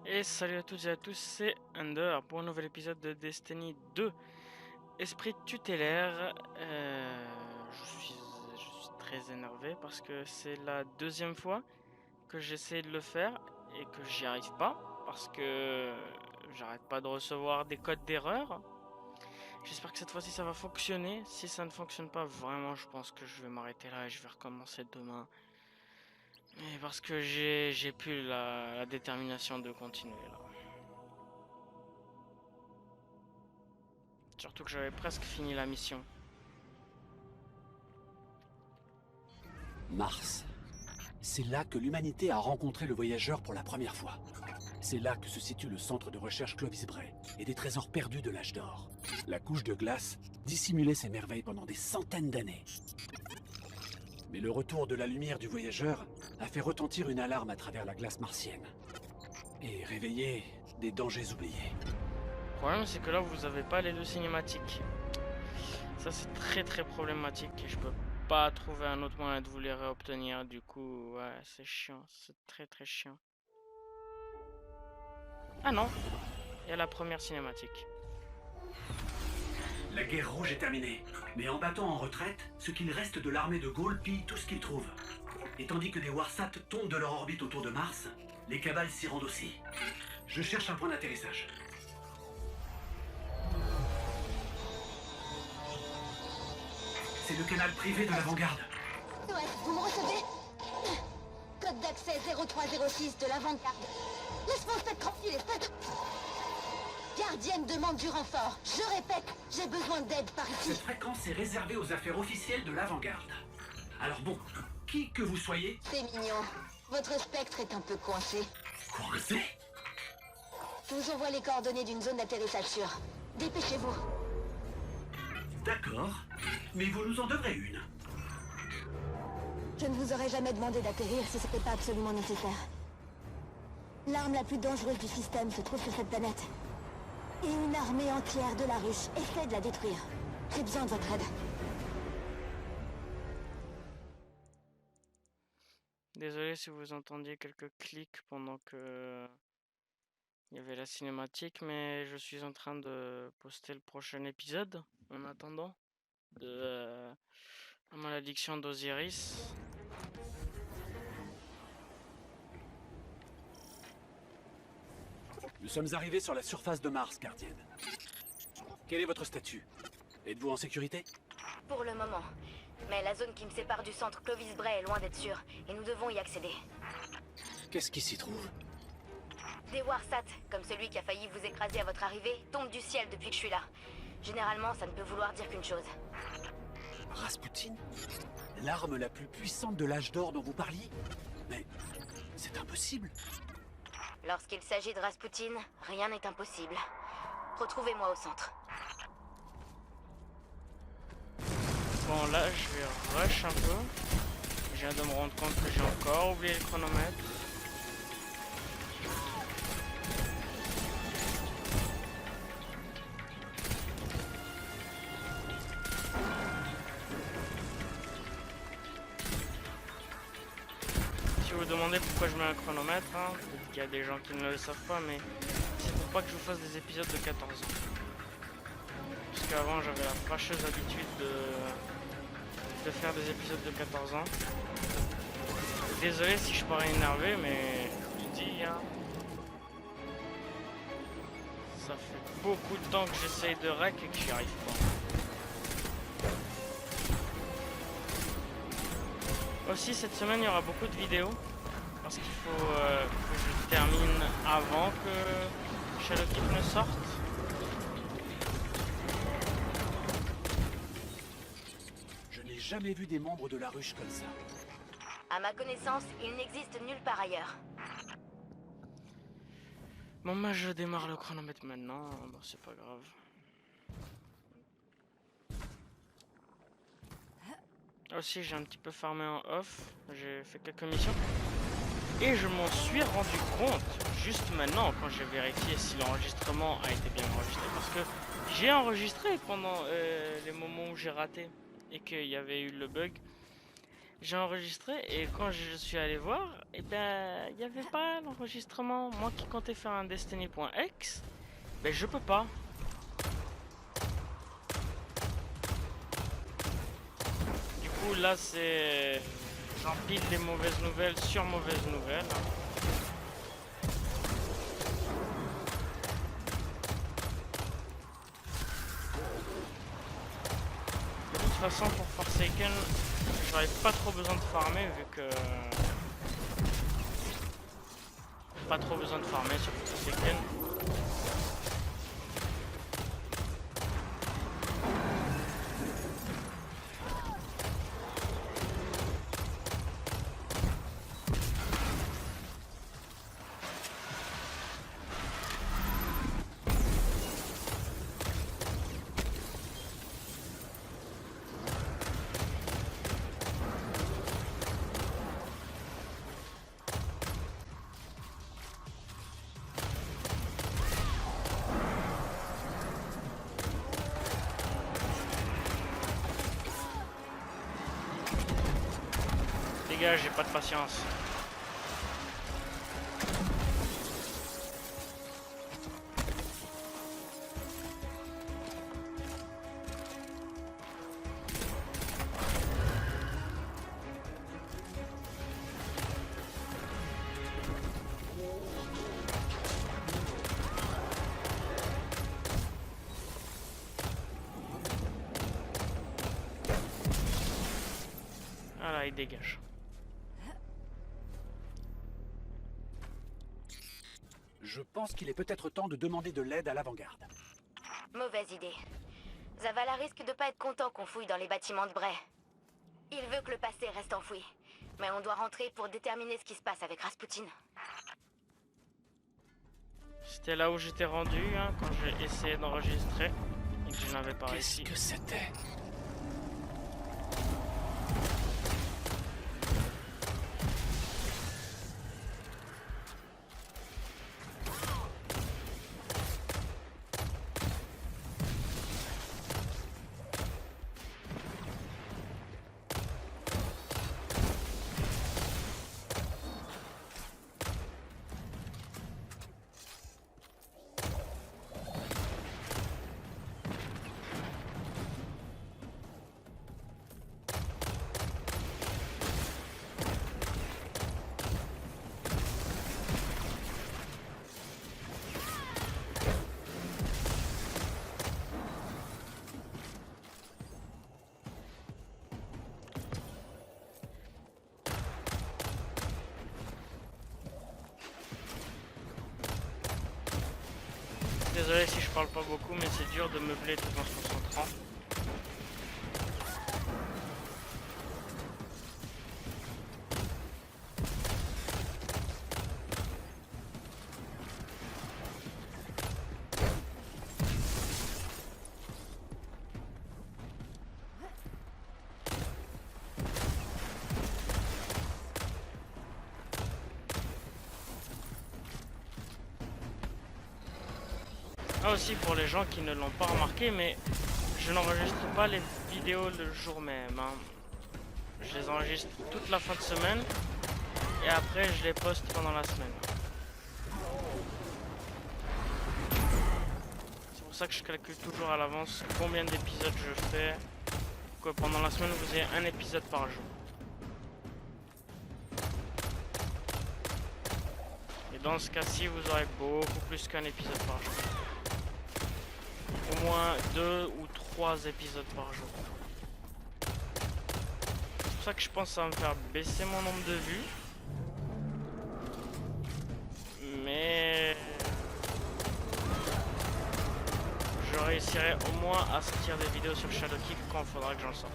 Et salut à toutes et à tous, c'est Under pour un nouvel épisode de Destiny 2 Esprit tutélaire. Je suis très énervé parce que c'est la deuxième fois que j'essaie de le faire et que j'y arrive pas parce que j'arrête pas de recevoir des codes d'erreur. J'espère que cette fois-ci ça va fonctionner. Si ça ne fonctionne pas, vraiment je pense que je vais m'arrêter là et je vais recommencer demain. Et parce que j'ai plus la détermination de continuer là. Surtout que j'avais presque fini la mission. Mars. C'est là que l'humanité a rencontré le voyageur pour la première fois. C'est là que se situe le centre de recherche Clovis Bray et des trésors perdus de l'âge d'or. La couche de glace dissimulait ces merveilles pendant des centaines d'années. Mais le retour de la lumière du voyageur a fait retentir une alarme à travers la glace martienne. Et réveillé des dangers oubliés. Le problème c'est que là vous avez pas les deux cinématiques. Ça c'est très problématique et je peux pas trouver un autre moyen de vous les réobtenir. Du coup ouais c'est chiant, c'est très chiant. Ah non, il y a la première cinématique. La guerre rouge est terminée, mais en battant en retraite, ce qu'il reste de l'armée de Gaulle pille tout ce qu'ils trouvent. Et tandis que des Warsat tombent de leur orbite autour de Mars, les cabales s'y rendent aussi. Je cherche un point d'atterrissage. C'est le canal privé de l'avant-garde. Ouais, vous me recevez? Code d'accès 0306 de l'avant-garde. Laisse-moi faire tranquille, espèce de... Gardienne demande du renfort. Je répète, j'ai besoin d'aide par ici. Cette fréquence est réservée aux affaires officielles de l'avant-garde. Alors bon, qui que vous soyez... C'est mignon. Votre spectre est un peu coincé. Coincé? Je vous envoie les coordonnées d'une zone d'atterrissage sûre. Dépêchez-vous. D'accord, mais vous nous en devrez une. Je ne vous aurais jamais demandé d'atterrir si c'était pas absolument nécessaire. L'arme la plus dangereuse du système se trouve sur cette planète. Et une armée entière de la ruche essaie de la détruire. J'ai besoin de votre aide. Désolé si vous entendiez quelques clics pendant que il y avait la cinématique, mais je suis en train de poster le prochain épisode en attendant de la malédiction d'Osiris. Nous sommes arrivés sur la surface de Mars, gardienne. Quel est votre statut? Êtes-vous en sécurité? Pour le moment. Mais la zone qui me sépare du centre Clovis Bray est loin d'être sûre, et nous devons y accéder. Qu'est-ce qui s'y trouve? Des Warsat, comme celui qui a failli vous écraser à votre arrivée, tombent du ciel depuis que je suis là. Généralement, ça ne peut vouloir dire qu'une chose. Rasputin? L'arme la plus puissante de l'âge d'or dont vous parliez? Mais c'est impossible. Lorsqu'il s'agit de Rasputin, rien n'est impossible. Retrouvez-moi au centre. Bon là je vais rush un peu. Je viens de me rendre compte que j'ai encore oublié le chronomètre. Si vous vous demandez pourquoi je mets un chronomètre, hein, peut-être qu'il y a des gens qui ne le savent pas, mais c'est pour pas que je vous fasse des épisodes de 14 ans. Parce qu'avant j'avais la fâcheuse habitude de faire des épisodes de 14 ans. Désolé si je parais énervé, mais je dis, hein, ça fait beaucoup de temps que j'essaye de rec et que j'y arrive pas. Aussi cette semaine il y aura beaucoup de vidéos parce qu'il faut que je termine avant que Shadow Keep ne sorte. Je n'ai jamais vu des membres de la ruche comme ça. À ma connaissance, il n'existe nulle part ailleurs. Bon bah je démarre le chronomètre maintenant, bon c'est pas grave. Aussi j'ai un petit peu farmé en off, j'ai fait quelques missions. Et je m'en suis rendu compte juste maintenant quand j'ai vérifié si l'enregistrement a été bien enregistré. Parce que j'ai enregistré pendant les moments où j'ai raté et qu'il y avait eu le bug. j'ai enregistré et quand je suis allé voir, et ben il n'y avait pas l'enregistrement. Moi qui comptais faire un Destiny.exe, ben je peux pas. Du coup là c'est... J'empile les mauvaises nouvelles sur mauvaises nouvelles. De toute façon pour Forsaken, j'aurais pas trop besoin de farmer vu que... Pas trop besoin de farmer sur Forsaken. Les gars, j'ai pas de patience. Voilà, il dégage. Je pense qu'il est peut-être temps de demander de l'aide à l'avant-garde. Mauvaise idée. Zavala risque de pas être content qu'on fouille dans les bâtiments de Bray. Il veut que le passé reste enfoui. Mais on doit rentrer pour déterminer ce qui se passe avec Rasputin. C'était là où j'étais rendu hein, quand j'ai essayé d'enregistrer et que je n'avais pas Qu'est-ce réussi. que c'était? Désolé si je parle pas beaucoup, mais c'est dur de meubler tout en se concentrant. Ah aussi pour les gens qui ne l'ont pas remarqué, mais je n'enregistre pas les vidéos le jour même. Hein. Je les enregistre toute la fin de semaine et après je les poste pendant la semaine. C'est pour ça que je calcule toujours à l'avance combien d'épisodes je fais. Que pendant la semaine vous ayez un épisode par jour. Et dans ce cas-ci vous aurez beaucoup plus qu'un épisode par jour. Au moins 2 ou 3 épisodes par jour. C'est pour ça que je pense que ça va me faire baisser mon nombre de vues. Mais je réussirai au moins à sortir des vidéos sur Shadowkeep quand il faudra que j'en sorte.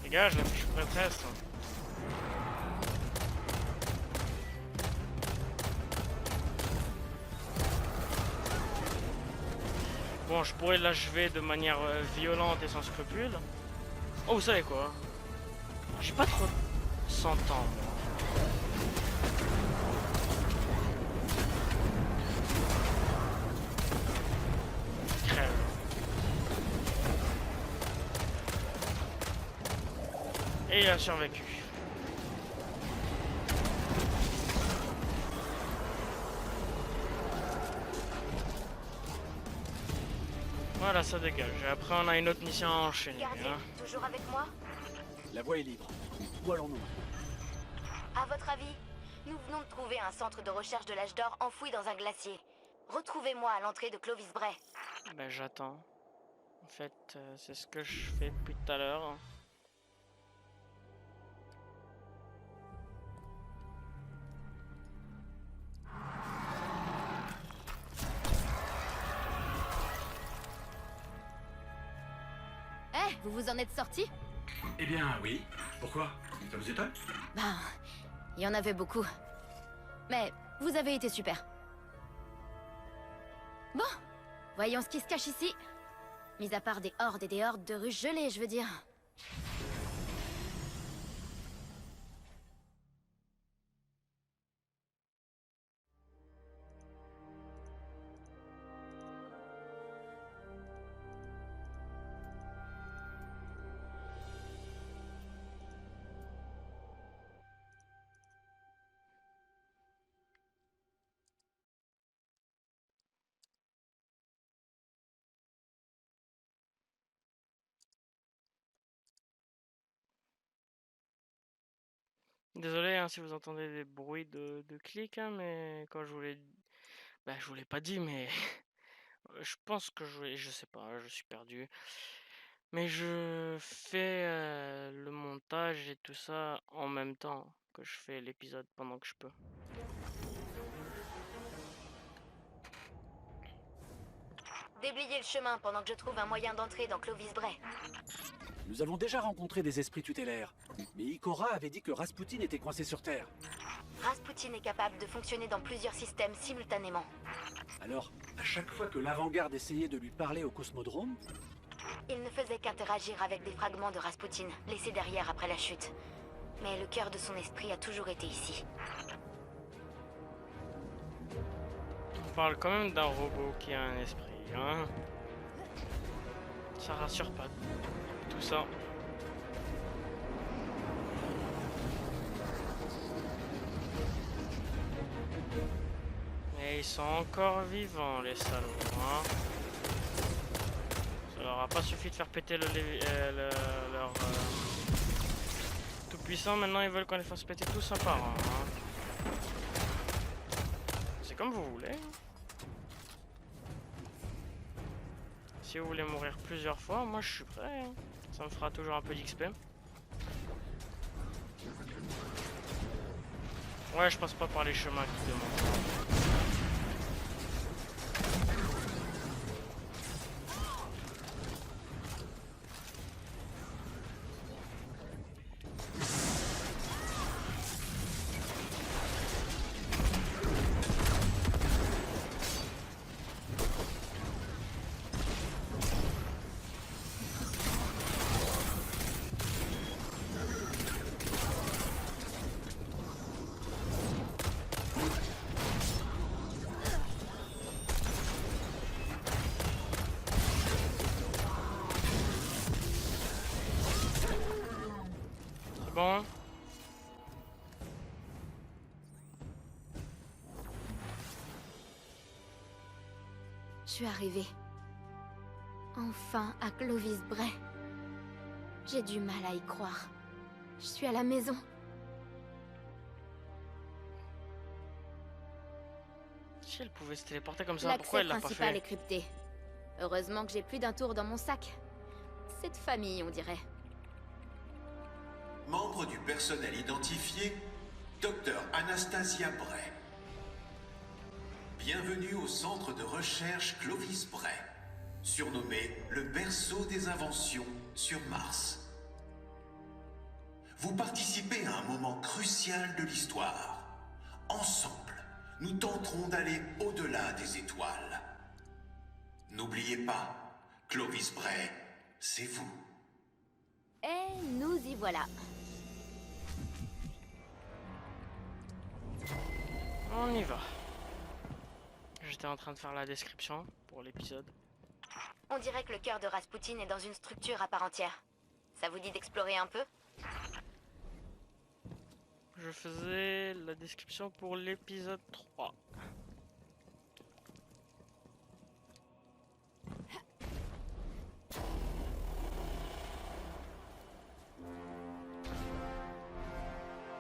Les gars, je suis prêtresse. Bon, je pourrais l'achever de manière violente et sans scrupule. Oh, vous savez quoi? J'ai pas trop 100 ans, moi. Crève. Et il a survécu. Voilà, ça dégage. Après, on a une autre mission à enchaîner. Gardien, Hein. toujours avec moi? La voie est libre. Où allons-nous? À votre avis, nous venons de trouver un centre de recherche de l'âge d'or enfoui dans un glacier. Retrouvez-moi à l'entrée de Clovis Bray. Ben, j'attends. En fait, c'est ce que je fais depuis tout à l'heure. Eh, vous vous en êtes sortis? Eh bien, oui. Pourquoi? Ça vous étonne? Ben, il y en avait beaucoup. Mais vous avez été super. Bon, voyons ce qui se cache ici. Mis à part des hordes et des hordes de ruches gelées, je veux dire. Désolé hein, si vous entendez des bruits de clics, hein, mais quand je vous l'ai... Ben, je vous l'ai pas dit, mais je pense que je sais pas, je suis perdu. Mais je fais le montage et tout ça en même temps que je fais l'épisode pendant que je peux. Déblayez le chemin pendant que je trouve un moyen d'entrer dans Clovis Bray. Nous avons déjà rencontré des esprits tutélaires. Mais Ikora avait dit que Rasputin était coincé sur Terre. Rasputin est capable de fonctionner dans plusieurs systèmes simultanément. Alors, à chaque fois que l'avant-garde essayait de lui parler au cosmodrome, Il ne faisait qu'interagir avec des fragments de Rasputin, laissés derrière après la chute. Mais le cœur de son esprit a toujours été ici. On parle quand même d'un robot qui a un esprit, hein. Ça rassure pas tout ça. Et ils sont encore vivants, les salauds, hein. Ça leur a pas suffi de faire péter leur tout puissant. Maintenant ils veulent qu'on les fasse péter tous un par un, hein. C'est comme vous voulez, hein. Si vous voulez mourir plusieurs fois, moi je suis prêt, hein. Ça me fera toujours un peu d'XP. Ouais, je passe pas par les chemins qui demandent. C'est bon? Je suis arrivée. Enfin à Clovis Bray. J'ai du mal à y croire. Je suis à la maison. Si elle pouvait se téléporter comme ça, L'accès pourquoi elle l'a pas principal fait? est crypté. Heureusement que j'ai plus d'un tour dans mon sac. Cette famille, on dirait. Membre du personnel identifié, Dr Anastasia Bray. Bienvenue au centre de recherche Clovis Bray, surnommé le berceau des inventions sur Mars. Vous participez à un moment crucial de l'histoire. Ensemble, nous tenterons d'aller au-delà des étoiles. N'oubliez pas, Clovis Bray, c'est vous. Et nous y voilà. On y va. J'étais en train de faire la description pour l'épisode. On dirait que le cœur de Rasputin est dans une structure à part entière. Ça vous dit d'explorer un peu? Je faisais la description pour l'épisode 3.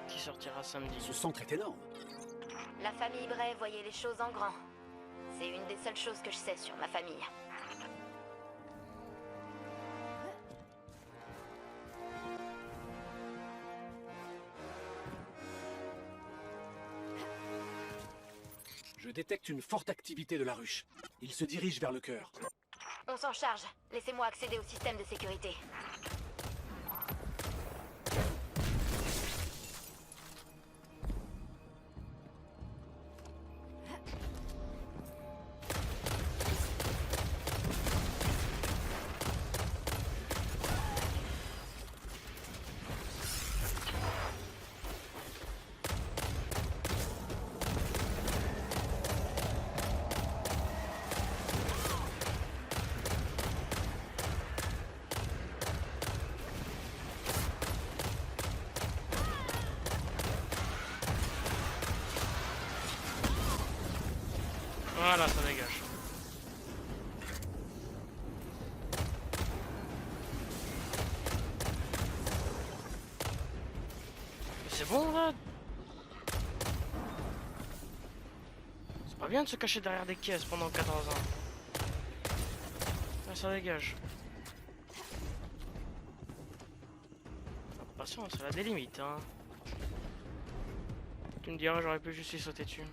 Qui sortira samedi. Ce centre est énorme. La famille Bray voyait les choses en grand. C'est une des seules choses que je sais sur ma famille. Je détecte une forte activité de la ruche. Il se dirige vers le cœur. On s'en charge. Laissez-moi accéder au système de sécurité. Voilà, ça dégage. C'est bon là? C'est pas bien de se cacher derrière des caisses pendant 14 ans. Là, ça dégage. Patience, elle a des limites, hein. Tu me diras, j'aurais pu juste y sauter dessus.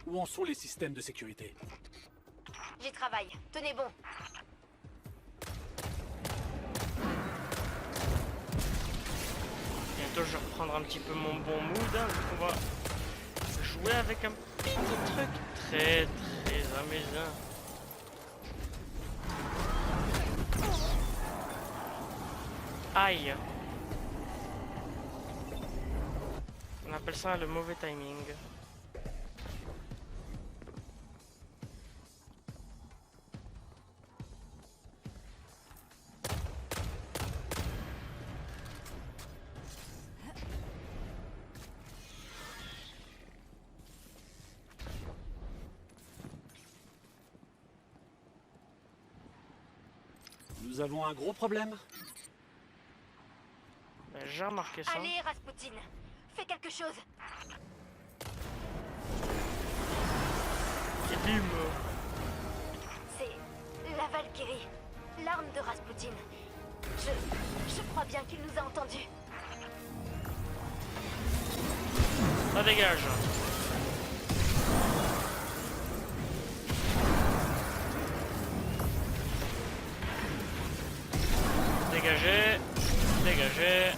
Où en sont les systèmes de sécurité? J'y travaille. Tenez bon. Bientôt, je vais reprendre un petit peu mon bon mood. Hein, vu qu'on va jouer avec un petit truc très amusant. Aïe. On appelle ça le mauvais timing. Nous avons un gros problème. Ben, j'ai remarqué ça. Allez, Rasputin. Fais quelque chose. Et bim. C'est la Valkyrie. L'arme de Rasputin. Je crois bien qu'il nous a entendus. Ça dégage. Dégagez. Dégagez.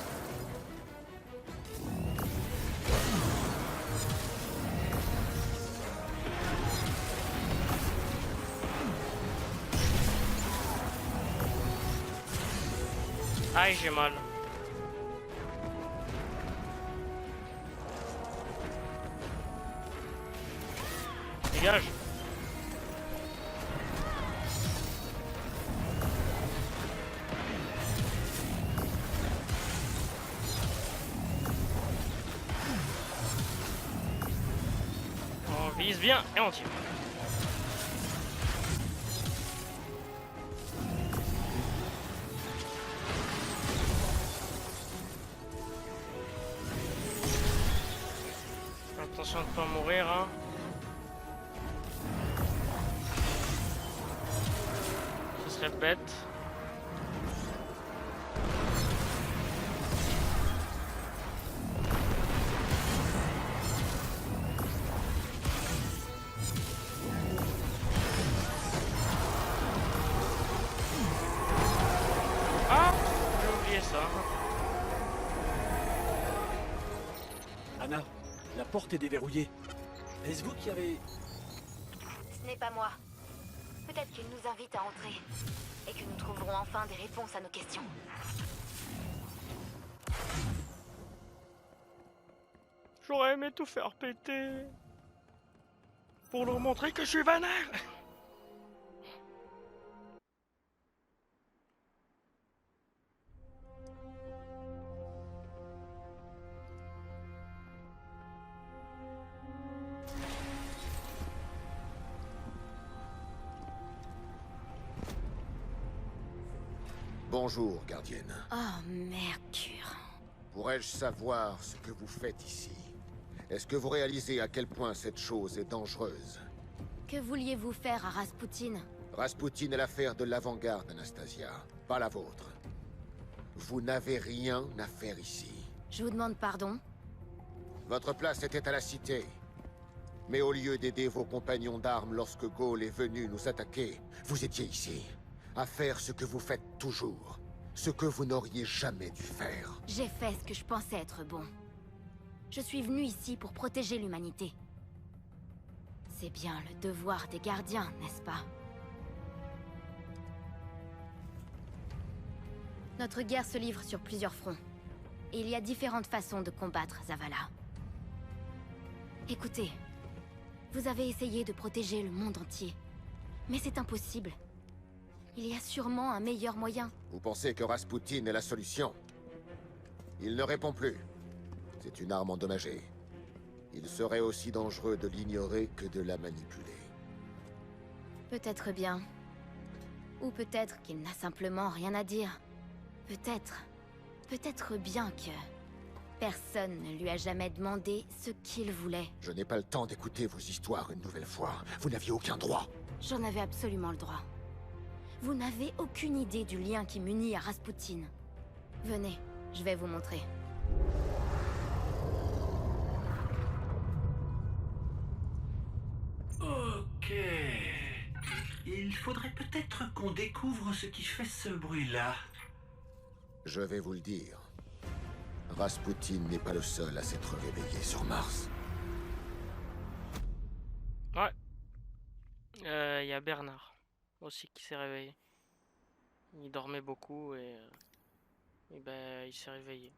Aïe, j'ai mal. Dégage. On vise bien et on tire. Attention de pas mourir, hein. Ce serait bête. Ah, j'ai oublié ça. Anna, la porte est déverrouillée. Est-ce vous qui avez... Ce n'est pas moi. Peut-être qu'il nous invite à entrer. Et que nous trouverons enfin des réponses à nos questions. J'aurais aimé tout faire péter. Pour leur montrer que je suis vénère. Bonjour, gardienne. Oh, Mercure. Pourrais-je savoir ce que vous faites ici? Est-ce que vous réalisez à quel point cette chose est dangereuse? Que vouliez-vous faire à Rasputin? Rasputin est l'affaire de l'avant-garde, Anastasia, pas la vôtre. Vous n'avez rien à faire ici. Je vous demande pardon. Votre place était à la cité. Mais au lieu d'aider vos compagnons d'armes lorsque Ghaul est venu nous attaquer, vous étiez ici. À faire ce que vous faites toujours. Ce que vous n'auriez jamais dû faire. J'ai fait ce que je pensais être bon. Je suis venu ici pour protéger l'humanité. C'est bien le devoir des gardiens, n'est-ce pas? Notre guerre se livre sur plusieurs fronts. Et il y a différentes façons de combattre Zavala. Écoutez, vous avez essayé de protéger le monde entier. Mais c'est impossible. Il y a sûrement un meilleur moyen. Vous pensez que Rasputin est la solution? Il ne répond plus. C'est une arme endommagée. Il serait aussi dangereux de l'ignorer que de la manipuler. Peut-être bien. Ou peut-être qu'il n'a simplement rien à dire. Peut-être. Peut-être bien que... personne ne lui a jamais demandé ce qu'il voulait. Je n'ai pas le temps d'écouter vos histoires une nouvelle fois. Vous n'aviez aucun droit. J'en avais absolument le droit. Vous n'avez aucune idée du lien qui m'unit à Rasputin. Venez, je vais vous montrer. Ok. Il faudrait peut-être qu'on découvre ce qui fait ce bruit-là. Je vais vous le dire. Rasputin n'est pas le seul à s'être réveillé sur Mars. Ouais. Il y a Bernard aussi qui s'est réveillé. Il dormait beaucoup et ben il s'est réveillé.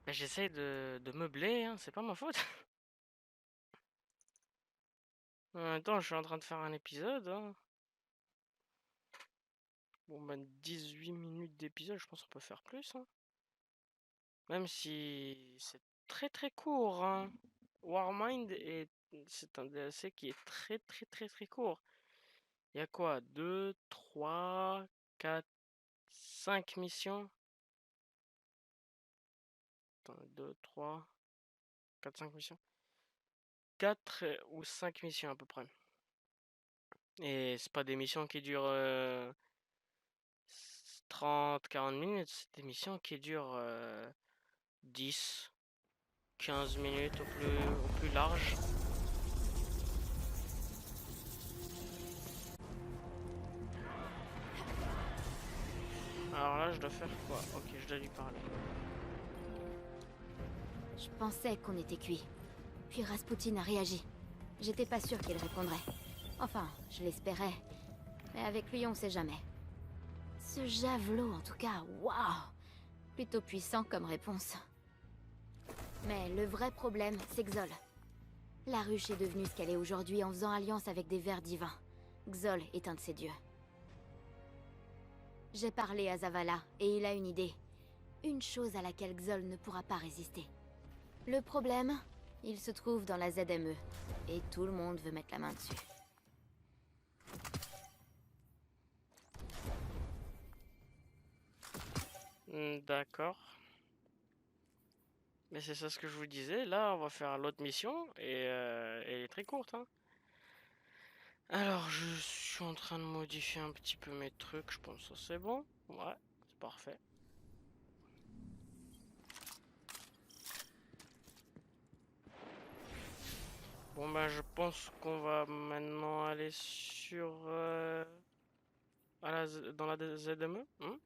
Ben, j'essaie de meubler, hein, c'est pas ma faute. En même temps, je suis en train de faire un épisode. Hein. Bon, ben 18 minutes d'épisode, je pense qu'on peut faire plus. Hein. Même si c'est très court. Hein. Warmind c'est un DLC qui est très court. Il y a quoi? 2, 3, 4, 5 missions? Attends, 2, 3, 4, 5 missions? 4 ou 5 missions à peu près. Et c'est pas des missions qui durent 30, 40 minutes, c'est des missions qui durent 10, 15 minutes au plus large. Alors là, je dois faire quoi? Ok, je dois lui parler. Je pensais qu'on était cuit. Puis Rasputin a réagi. J'étais pas sûre qu'il répondrait. Enfin, je l'espérais. Mais avec lui, on sait jamais. Ce javelot, en tout cas, waouh! Plutôt puissant comme réponse. Mais le vrai problème, c'est Xol. La ruche est devenue ce qu'elle est aujourd'hui en faisant alliance avec des vers divins. Xol est un de ces dieux. J'ai parlé à Zavala, et il a une idée. Une chose à laquelle Xol ne pourra pas résister. Le problème, il se trouve dans la ZME, et tout le monde veut mettre la main dessus. D'accord. Mais c'est ça ce que je vous disais. Là, on va faire l'autre mission, et elle est très courte. Hein. Alors, je suis en train de modifier un petit peu mes trucs. Je pense que c'est bon. Ouais, c'est parfait. Bon, ben, je pense qu'on va maintenant aller sur... dans la ZME. Hein.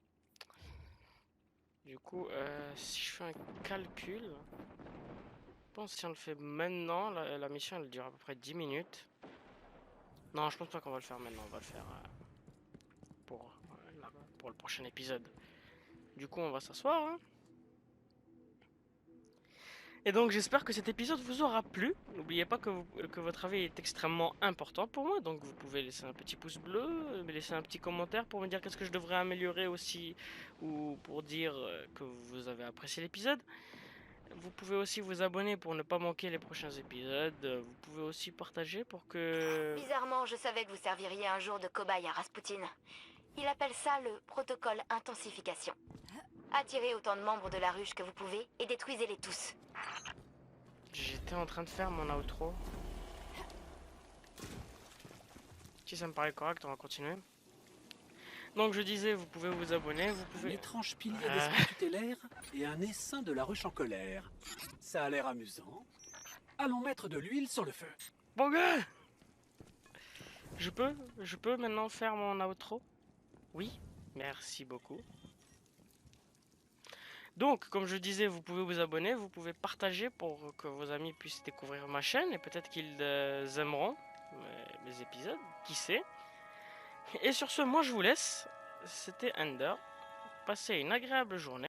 Du coup, si je fais un calcul... Je pense que si on le fait maintenant, la mission elle dure à peu près 10 minutes. Non, je pense pas qu'on va le faire maintenant. On va le faire pour le prochain épisode. Du coup, on va s'asseoir. Hein. Et donc j'espère que cet épisode vous aura plu. N'oubliez pas que votre avis est extrêmement important pour moi. Donc vous pouvez laisser un petit pouce bleu, me laisser un petit commentaire pour me dire qu'est-ce que je devrais améliorer aussi. Ou pour dire que vous avez apprécié l'épisode. Vous pouvez aussi vous abonner pour ne pas manquer les prochains épisodes. Vous pouvez aussi partager pour que... Bizarrement, je savais que vous serviriez un jour de cobaye à Rasputin. Il appelle ça le protocole intensification. Attirez autant de membres de la ruche que vous pouvez et détruisez-les tous. J'étais en train de faire mon outro. Si ça me paraît correct, on va continuer. Donc je disais, vous pouvez vous abonner, vous Un pouvez... étrange pilier d'esprit tutélaire et un essaim de la ruche en colère. Ça a l'air amusant. Allons mettre de l'huile sur le feu. Bon gars, je peux maintenant faire mon outro? Oui, merci beaucoup. Donc, comme je disais, vous pouvez vous abonner, vous pouvez partager pour que vos amis puissent découvrir ma chaîne et peut-être qu'ils aimeront mes épisodes, qui sait. Et sur ce, moi je vous laisse. C'était Ender. Passez une agréable journée.